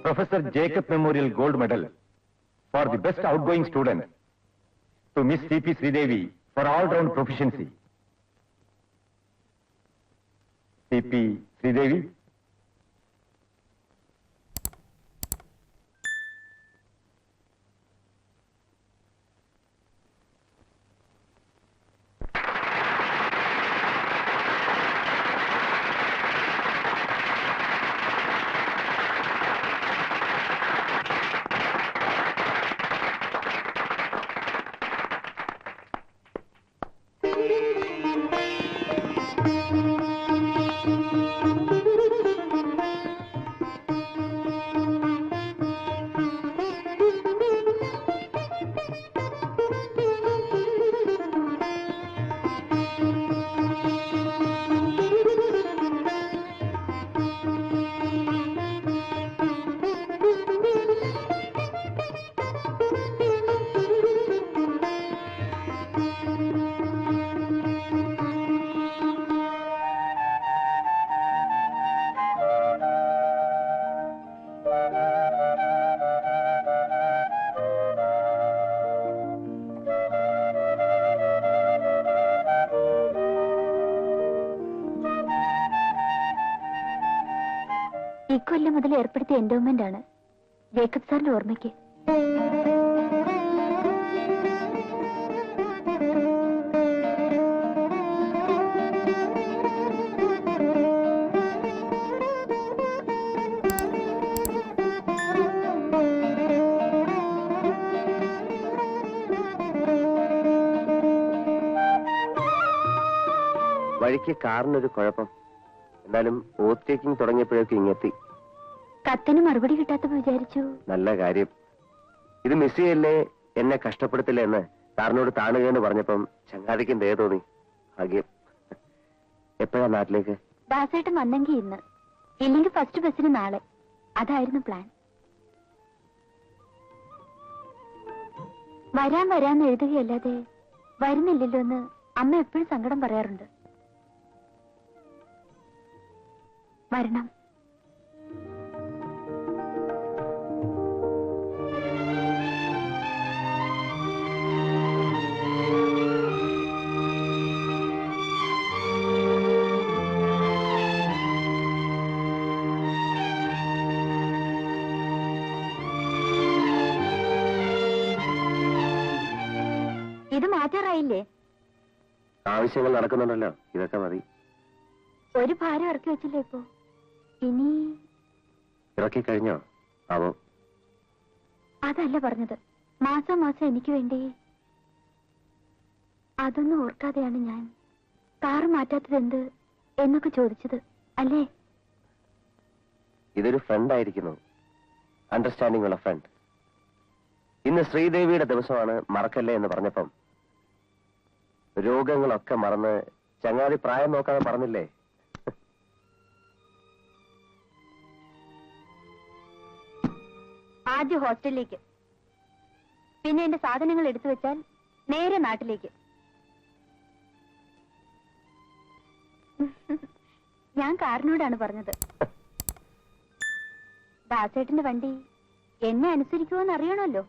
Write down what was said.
Professor Jacob Memorial Gold Medal for the best outgoing student to Miss C.P. Sridevi for all-round proficiency. C.P. Sridevi. ഇക്കൊല്ലം മുതൽ ഏർപ്പെടുത്തിയ endowment ആണ് Jacob സാറിന്റെ ഓർമ്മയ്ക്ക്. വഴിക്ക് കാറിനൊരു കുഴപ്പം. എന്നാലും ഓത്ത് ടേക്കിംഗ് തുടങ്ങിയപ്പോഴേക്കും ഇങ്ങെത്തി. കത്തിന് മറുപടി കിട്ടാത്തപ്പോ വിചാരിച്ചു നല്ല കാര്യം. ഇത് മിസ് ചെയ്യല്ലേ, എന്നെ കഷ്ടപ്പെടുത്തില്ല എന്ന് സാറിനോട് താണുകയെന്ന് പറഞ്ഞപ്പം ചങ്ങാതിക്കും ദയ തോന്നി. ഭാഗ്യം. എപ്പോഴാ നാട്ടിലേക്ക്? ദാസേട്ടൻ വന്നെങ്കിൽ ഇന്ന്, ഇല്ലെങ്കിൽ ഫസ്റ്റ് ബസ്സിന് നാളെ. അതായിരുന്നു പ്ലാൻ. വരാന്ന് എഴുതുകയല്ലാതെ വരുന്നില്ലല്ലോ എന്ന് അമ്മ എപ്പോഴും സങ്കടം പറയാറുണ്ട്. വരണം. ഇത് മാറ്റാറായില്ലേ? ആവശ്യങ്ങൾ നടക്കുന്നുണ്ടല്ലോ, ഇതൊക്കെ മതി. ഒരു ഭാരം ഇറക്കി വെച്ചില്ലേ ഇപ്പോ? ഇനി ഇറക്കി കഴിഞ്ഞോ ആവോ? അതല്ല പറഞ്ഞത്. മാസം മാസം എനിക്ക് വേണ്ടി. അതൊന്നും ഓർക്കാതെയാണ് ഞാൻ കാറ് മാറ്റാത്തത് എന്ത് എന്നൊക്കെ ചോദിച്ചത് അല്ലേ? ഇതൊരു ഫ്രണ്ട് ആയിരിക്കുന്നു, അണ്ടർസ്റ്റാൻഡിംഗ് ഉള്ള ഫ്രണ്ട്. ഇന്ന് ശ്രീദേവിയുടെ ദിവസമാണ്, മറക്കല്ലേ എന്ന് പറഞ്ഞപ്പം രോഗങ്ങളൊക്കെ മറന്ന് ചങ്ങാതി പ്രായം നോക്കാതെ പറഞ്ഞില്ലേ? ആദ്യം ഹോസ്റ്റലിലേക്ക്, പിന്നെ എന്റെ സാധനങ്ങൾ എടുത്തു വെച്ചാൽ നേരെ നാട്ടിലേക്ക്. ഞാൻ കാറിനോടാണ് പറഞ്ഞത്. ദാസേട്ടന്റെ വണ്ടി എന്നെ അനുസരിക്കുമോന്ന് അറിയണമല്ലോ.